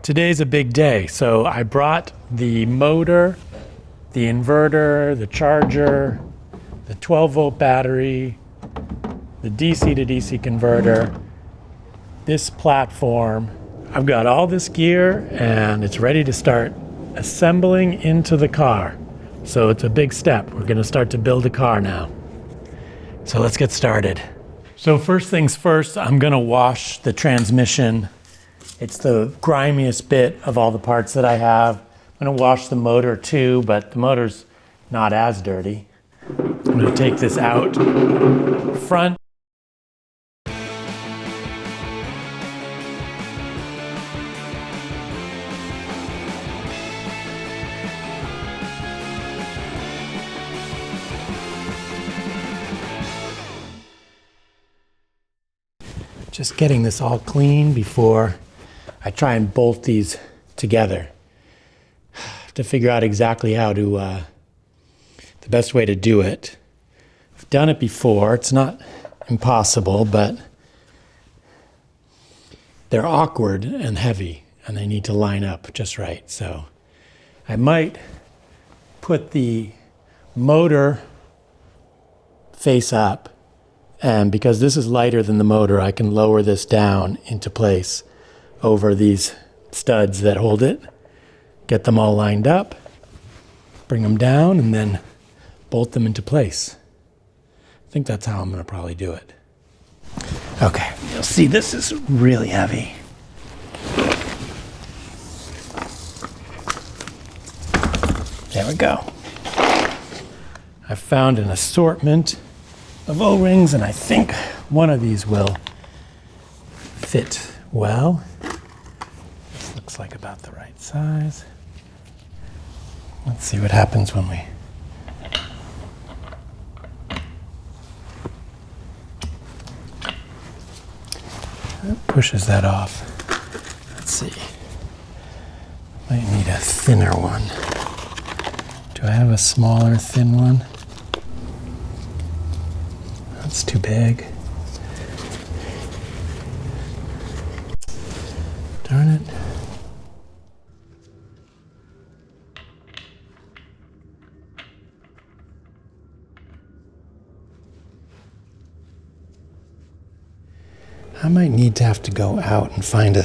Today's a big day, so I brought the motor, the inverter, the charger, the 12-volt battery, the DC to DC converter, this platform. I've got all this gear and it's ready to start assembling into the car. So it's a big step. We're gonna start to build a car now. So let's get started. So first things first, I'm gonna wash the transmission. It's the grimiest bit of all the parts that I have. I'm gonna wash the motor too, but the motor's not as dirty. I'm gonna take this out front. Just getting this all clean before I try and bolt these together. I have to figure out exactly how to, the best way to do it. I've done it before. It's not impossible, but they're awkward and heavy and they need to line up just right. So I might put the motor face up, and because this is lighter than the motor, I can lower this down into place over these studs that hold it, get them all lined up, bring them down, and then bolt them into place. I think that's how I'm gonna probably do it. Okay, you'll see this is really heavy. There we go. I found an assortment of O-rings, and I think one of these will fit well. This looks like about the right size. Let's see what happens when we that pushes that off. Let's see. Might need a thinner one. Do I have a smaller, thin one? That's too big. Darn it. I might need to have to go out and find a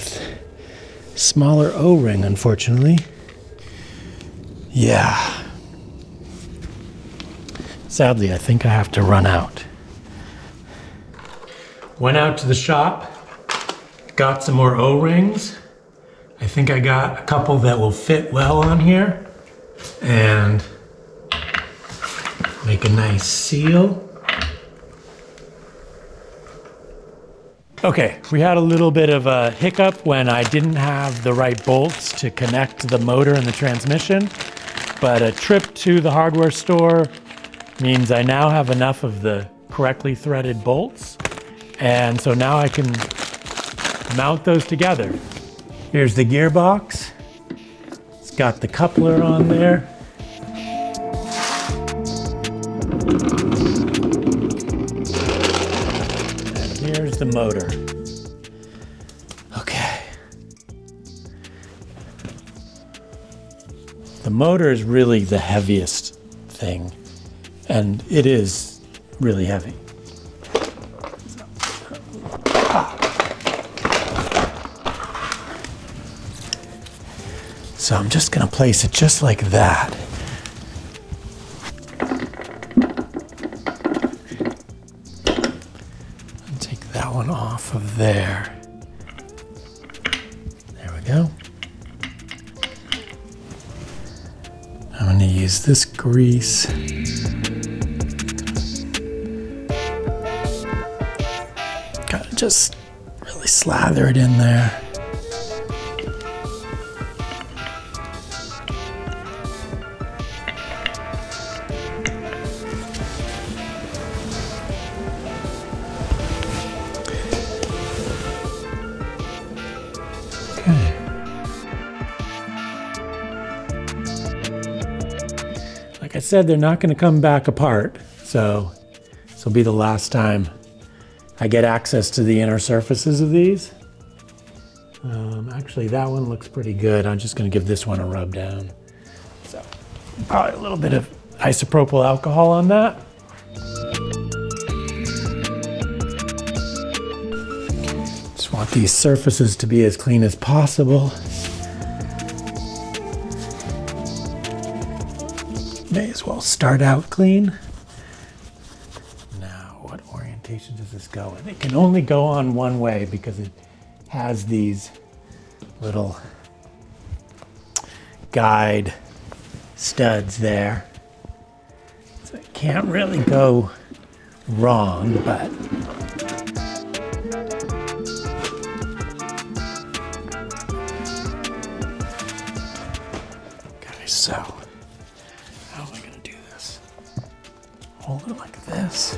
smaller O-ring, unfortunately. Yeah. Sadly, I think I have to run out. Went out to the shop, got some more O-rings. I think I got a couple that will fit well on here and make a nice seal. Okay, we had a little bit of a hiccup when I didn't have the right bolts to connect the motor and the transmission, but a trip to the hardware store means I now have enough of the correctly threaded bolts. And so now I can mount those together. Here's the gearbox. It's got the coupler on there. And here's the motor. Okay. The motor is really the heaviest thing, and it is really heavy. So I'm just gonna place it just like that. And take that one off of there. There we go. I'm gonna use this grease. Gotta just really slather it in there. Like I said, they're not going to come back apart, so this will be the last time I get access to the inner surfaces of these. Actually, that one looks pretty good. I'm just going to give this one a rub down. So, probably a little bit of isopropyl alcohol on that. Just want these surfaces to be as clean as possible. May as well start out clean. Now, what orientation does this go in? It can only go on one way because it has these little guide studs there. So it can't really go wrong, but okay, so how am I going to do this? Hold it like this.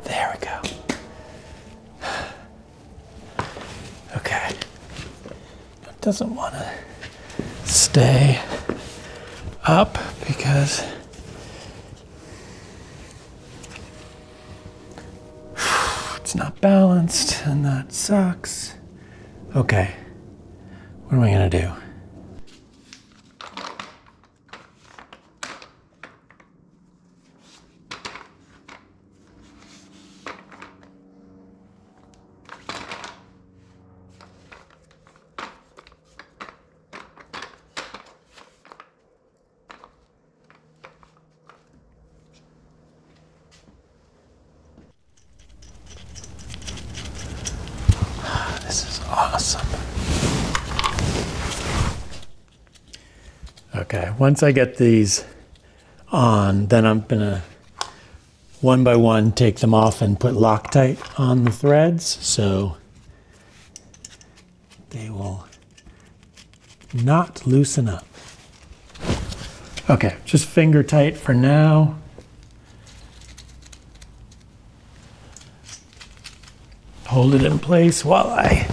There we go. Okay. It doesn't want to stay up because it's not balanced and that sucks. Okay. What am I going to do? This is awesome. Okay, once I get these on, then I'm gonna one by one take them off and put Loctite on the threads so they will not loosen up. Okay, just finger tight for now. Hold it in place while I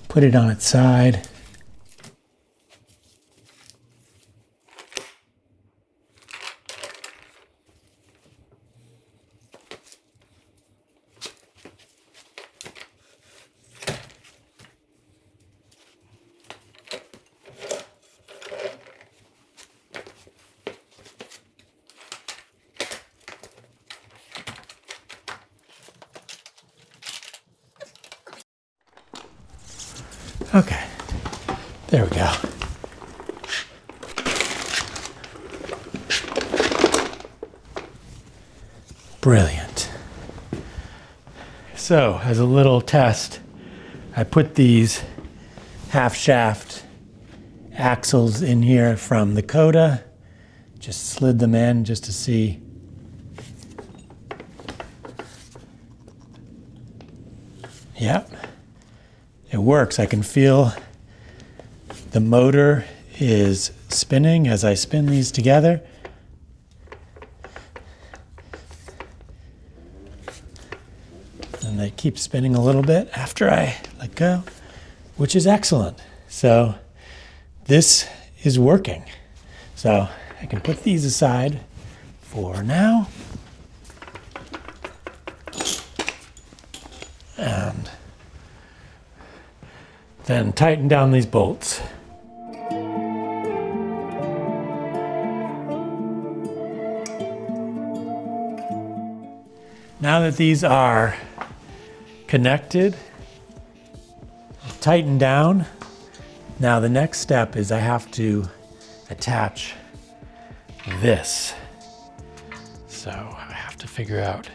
put it on its side. Okay, there we go. Brilliant. So, as a little test, I put these half shaft axles in here from the Coda. Just slid them in just to see. Yep. It works. I can feel the motor is spinning as I spin these together. And they keep spinning a little bit after I let go, which is excellent. So this is working. So I can put these aside for now. And then tighten down these bolts. Now that these are connected, tightened down, now the next step is I have to attach this. So I have to figure out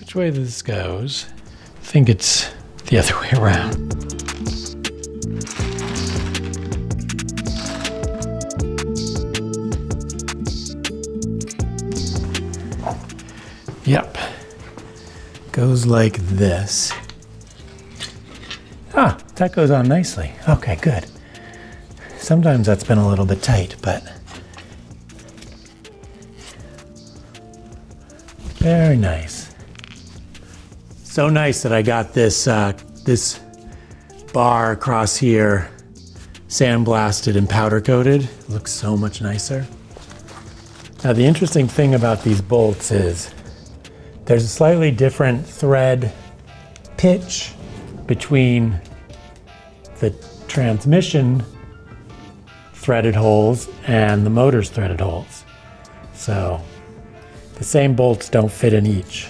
which way this goes. I think it's the other way around. Yep, goes like this. Ah, that goes on nicely. Okay, good. Sometimes that's been a little bit tight, but very nice. So nice that I got this, this bar across here sandblasted and powder coated. It looks so much nicer. Now the interesting thing about these bolts is there's a slightly different thread pitch between the transmission threaded holes and the motor's threaded holes. So the same bolts don't fit in each.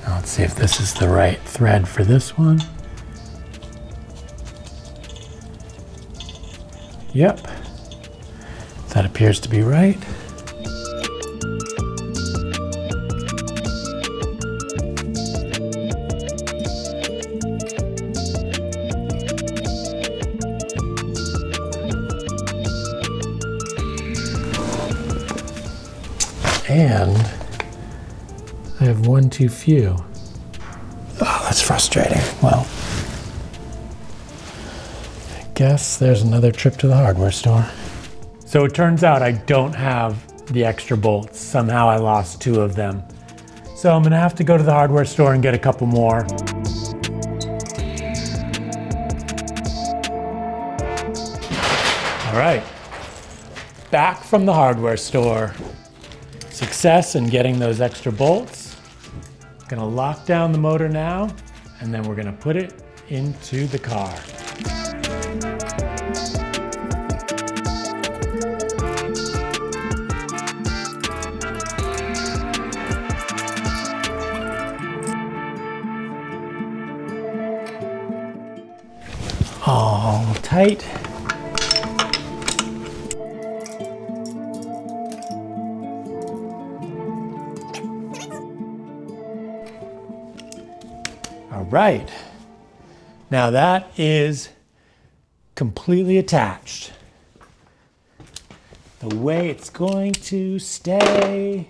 Now let's see if this is the right thread for this one. Yep, that appears to be right. And I have one too few. Oh, that's frustrating. Well, I guess there's another trip to the hardware store. So it turns out I don't have the extra bolts. Somehow I lost 2 of them. So I'm gonna have to go to the hardware store and get a couple more. All right, back from the hardware store. Success in getting those extra bolts. Gonna lock down the motor now, and then we're gonna put it into the car. All tight. All right, now that is completely attached. The way it's going to stay.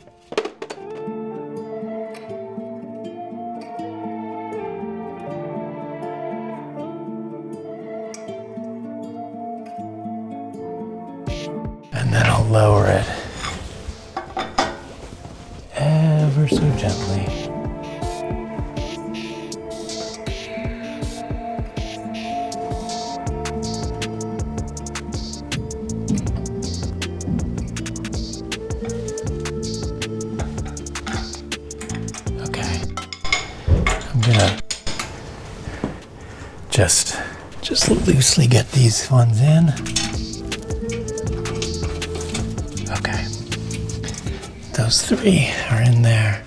And then I'll lower it ever so gently. Just loosely get these ones in. Okay, those 3 are in there.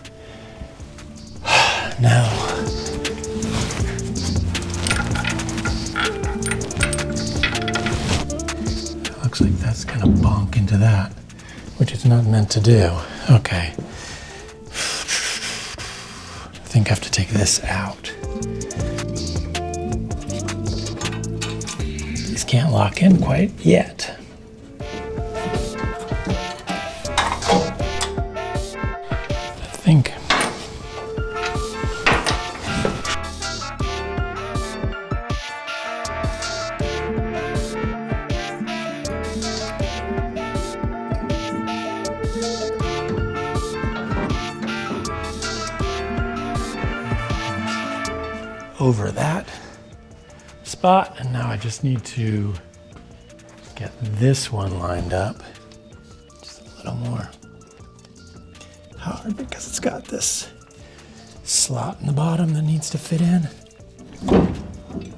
Now, it looks like that's gonna bonk into that, which it's not meant to do. Okay, I think I have to take this out. Can't lock in quite yet. I think. Over that spot, and now I just need to get this one lined up just a little more hard because it's got this slot in the bottom that needs to fit in.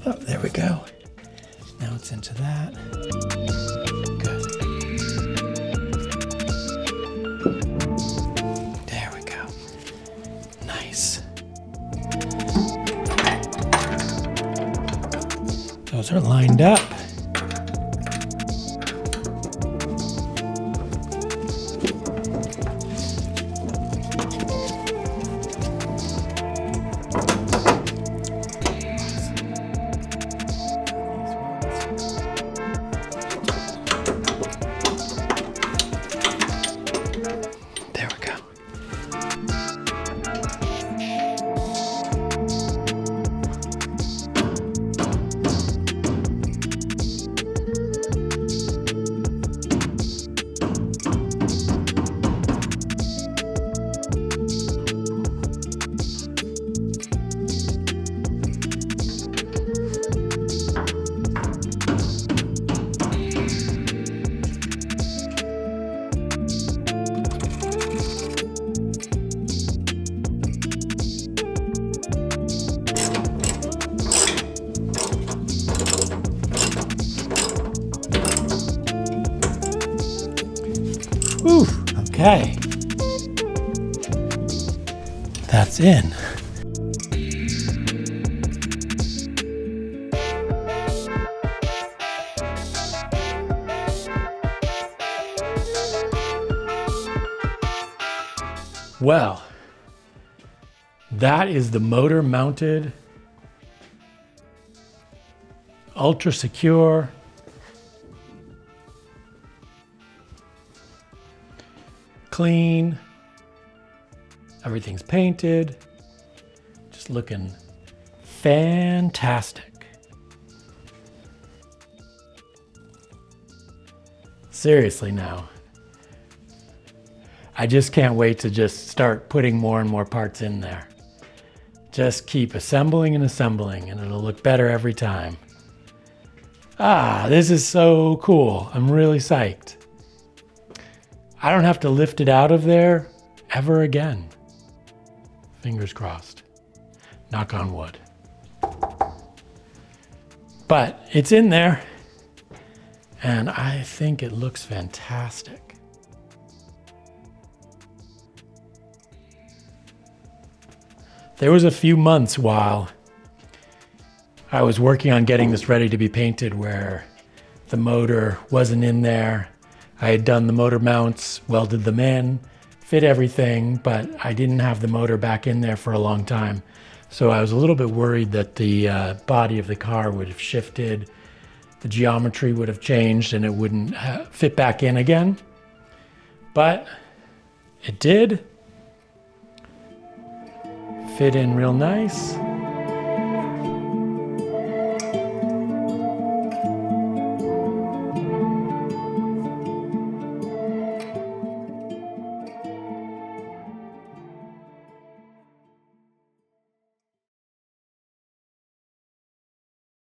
Oh, there we go. Now it's into that. Good. There we go. Nice. Those are lined up. There we go. Okay. That's in. Well, that is the motor mounted, ultra secure, clean, everything's painted, just looking fantastic. Seriously now. I just can't wait to just start putting more and more parts in there. Just keep assembling and assembling and it'll look better every time. Ah, this is so cool. I'm really psyched. I don't have to lift it out of there ever again. Fingers crossed. Knock on wood. But it's in there and I think it looks fantastic. There was a few months while I was working on getting this ready to be painted where the motor wasn't in there. I had done the motor mounts, welded them in, fit everything, but I didn't have the motor back in there for a long time. So I was a little bit worried that the body of the car would have shifted, the geometry would have changed and it wouldn't fit back in again. But it did. Fit in real nice.